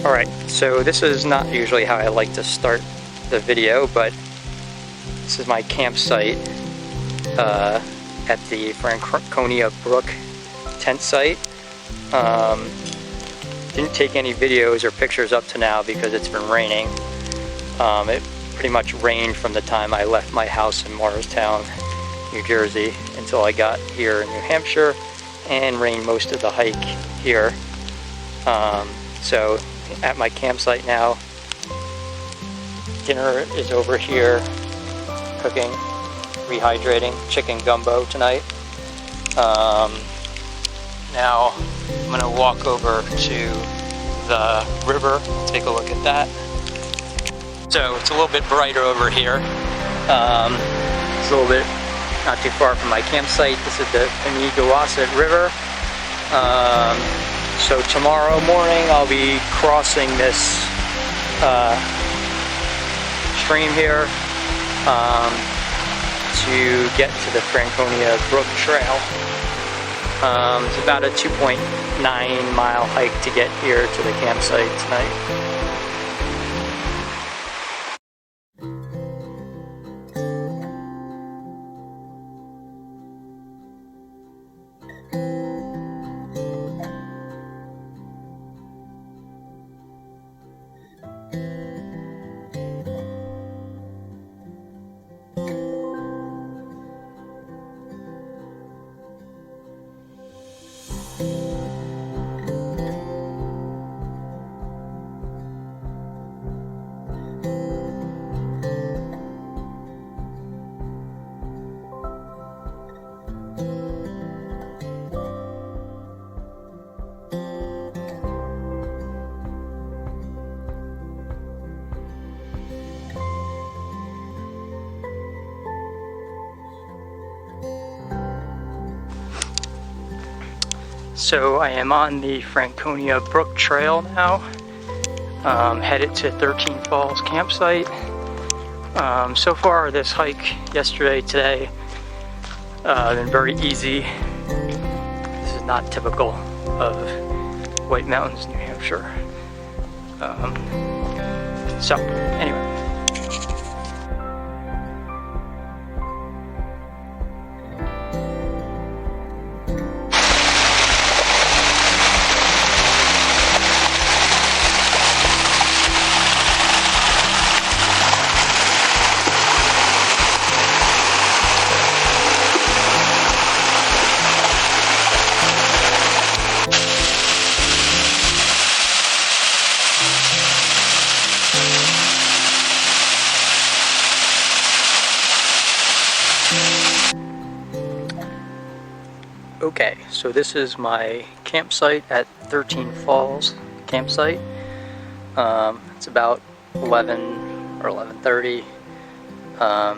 Alright, so this is not usually how I like to start the video, but this is my campsite at the Franconia Brook Tentsite. Didn't take any videos or pictures up to now because it's been raining. It pretty much rained from the time I left my house in Morristown, New Jersey, until I got here in New Hampshire, and rained most of the hike here. So at my campsite now, dinner is over here, cooking, rehydrating, chicken gumbo tonight. Now I'm going to walk over to the river, take a look at that. So it's a little bit brighter over here. It's a little bit not too far from my campsite. This is the Pemi East River. So tomorrow morning I'll be crossing this stream here to get to the Franconia Brook Trail. It's about a 2.9-mile hike to get here to the campsite tonight. So I am on the Franconia Brook Trail now, headed to 13 Falls campsite. So far this hike, yesterday, today, been very easy. This is not typical of White Mountains, New Hampshire. So anyway. Okay, so this is my campsite at 13 Falls campsite. It's about 11 or 11:30.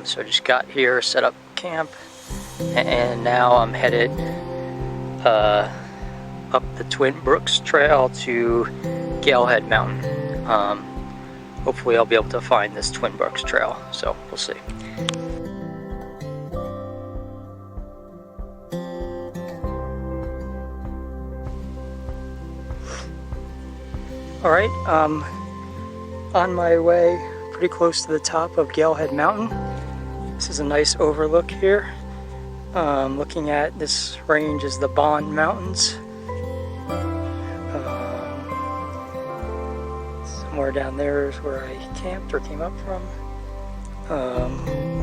So I just got here, set up camp, and now I'm headed up the Twin Brooks Trail to Galehead Mountain. Hopefully I'll be able to find this Twin Brooks Trail, so we'll see. Alright, on my way pretty close to the top of Galehead Mountain. This is a nice overlook here. Looking at this range is the Bond Mountains. Somewhere down there is where I camped or came up from.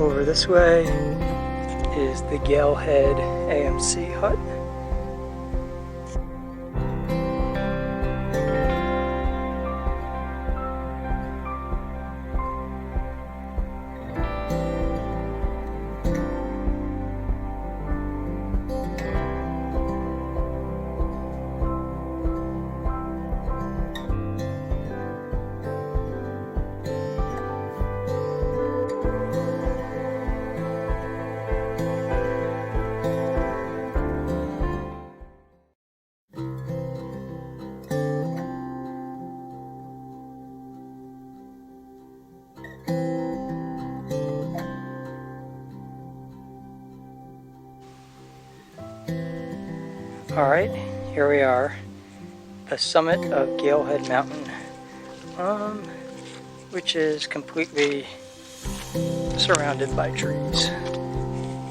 Over this way is the Galehead AMC hut. Alright, here we are, the summit of Galehead Mountain. which is completely surrounded by trees,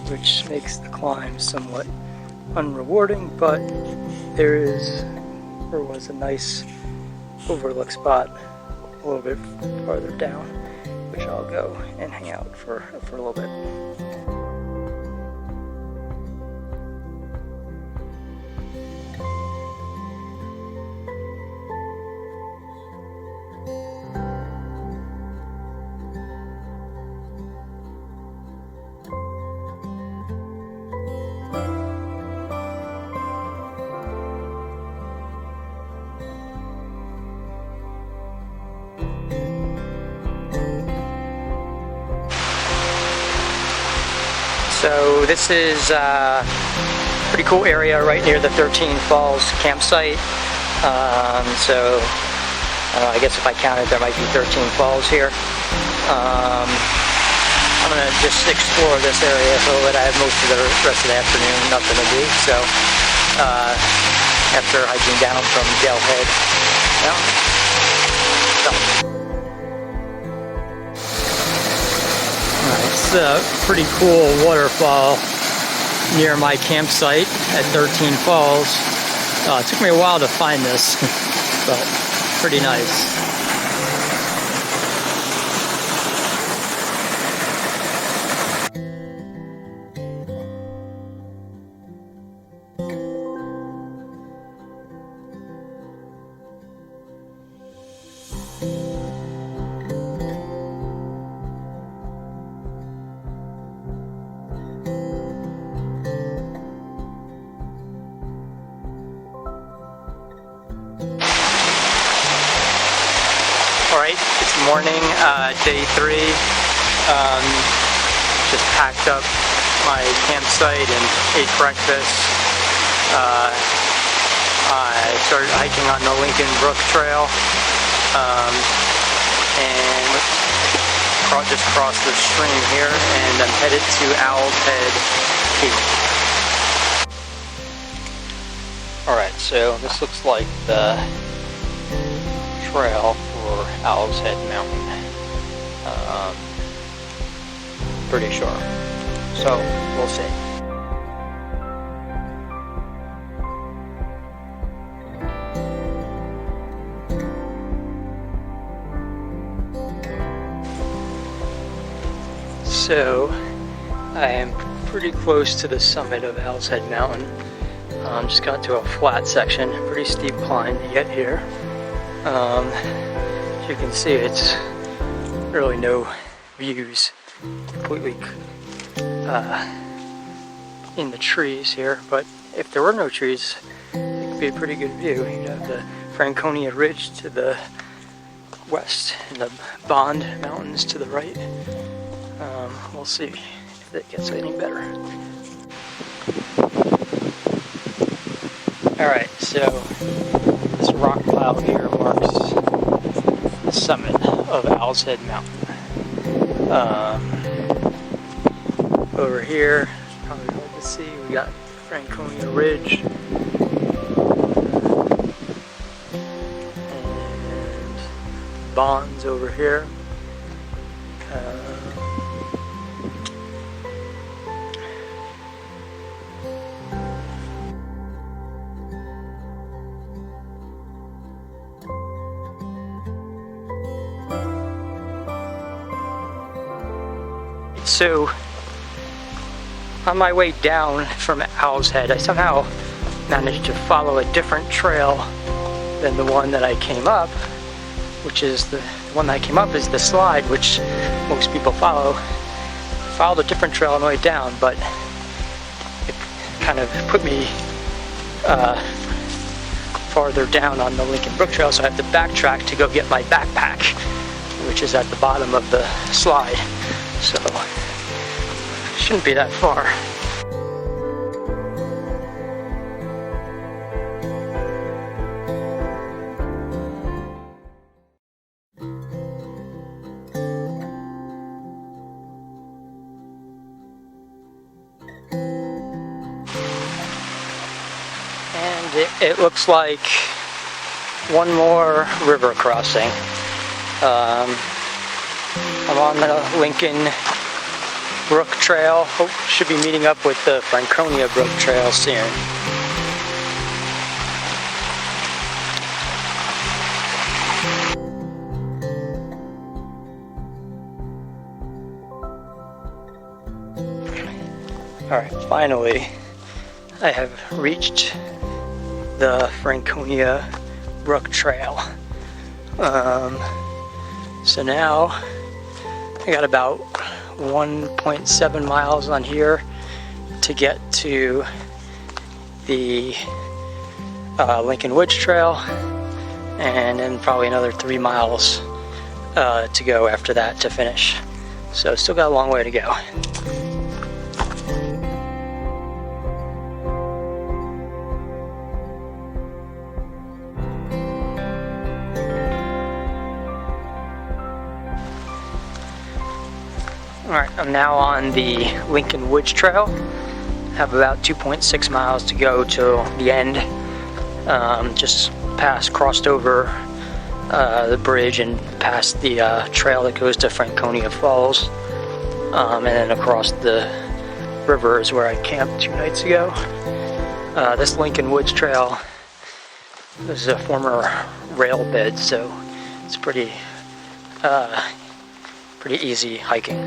which makes the climb somewhat unrewarding, but there was a nice overlook spot a little bit farther down, which I'll go and hang out for a little bit. So this is a pretty cool area right near the 13 Falls campsite. I guess if I counted, there might be 13 falls here. I'm going to just explore this area a little bit. I have most of the rest of the afternoon, nothing to do. So after hiking down from Galehead Mountain. It's a pretty cool waterfall near my campsite at 13 Falls. It took me a while to find this, but pretty nice. Alright, it's morning, day 3. Just packed up my campsite and ate breakfast. I started hiking on the Lincoln Brook Trail and just crossed the stream here, and I'm headed to Galehead Mountain. Alright, so this looks like the trail for Galehead Mountain. Pretty sure. So, we'll see. So, I am pretty close to the summit of Galehead Mountain. Just got to a flat section, pretty steep climb to get here. As you can see, it's really no views, completely in the trees here, but if there were no trees, it could be a pretty good view. You'd have the Franconia Ridge to the west and the Bond Mountains to the right. We'll see if it gets any better. Alright, so this rock pile here marks the summit of Galehead Mountain. Over here, probably hard to see, we got Franconia Ridge. And Bonds over here. So, on my way down from Galehead, I somehow managed to follow a different trail than the one that I came up, which is the one that I came up is the slide, which most people follow. I followed a different trail on the way down, but it kind of put me farther down on the Lincoln Brook Trail, so I have to backtrack to go get my backpack, which is at the bottom of the slide. So, shouldn't be that far. And it looks like one more river crossing. I'm on the Lincoln Brook Trail. Should be meeting up with the Franconia Brook Trail soon. Alright, finally I have reached the Franconia Brook Trail. So now I got about 1.7 miles on here to get to the Lincoln Woods Trail, and then probably another 3 miles to go after that to finish. So still got a long way to go. Alright, I'm now on the Lincoln Woods Trail. Have about 2.6 miles to go till the end. Just crossed over the bridge and past the trail that goes to Franconia Falls. And then across the river is where I camped 2 nights ago. This Lincoln Woods Trail is a former rail bed, so it's pretty easy hiking.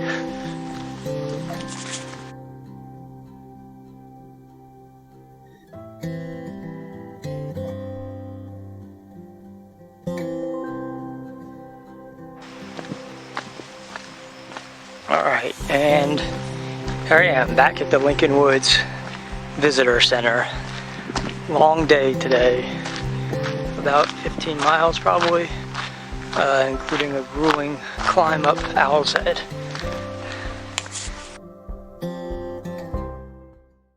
Alright, and here I am back at the Lincoln Woods Visitor Center. Long day today, about 15 miles probably, including a grueling climb up Owl's Head.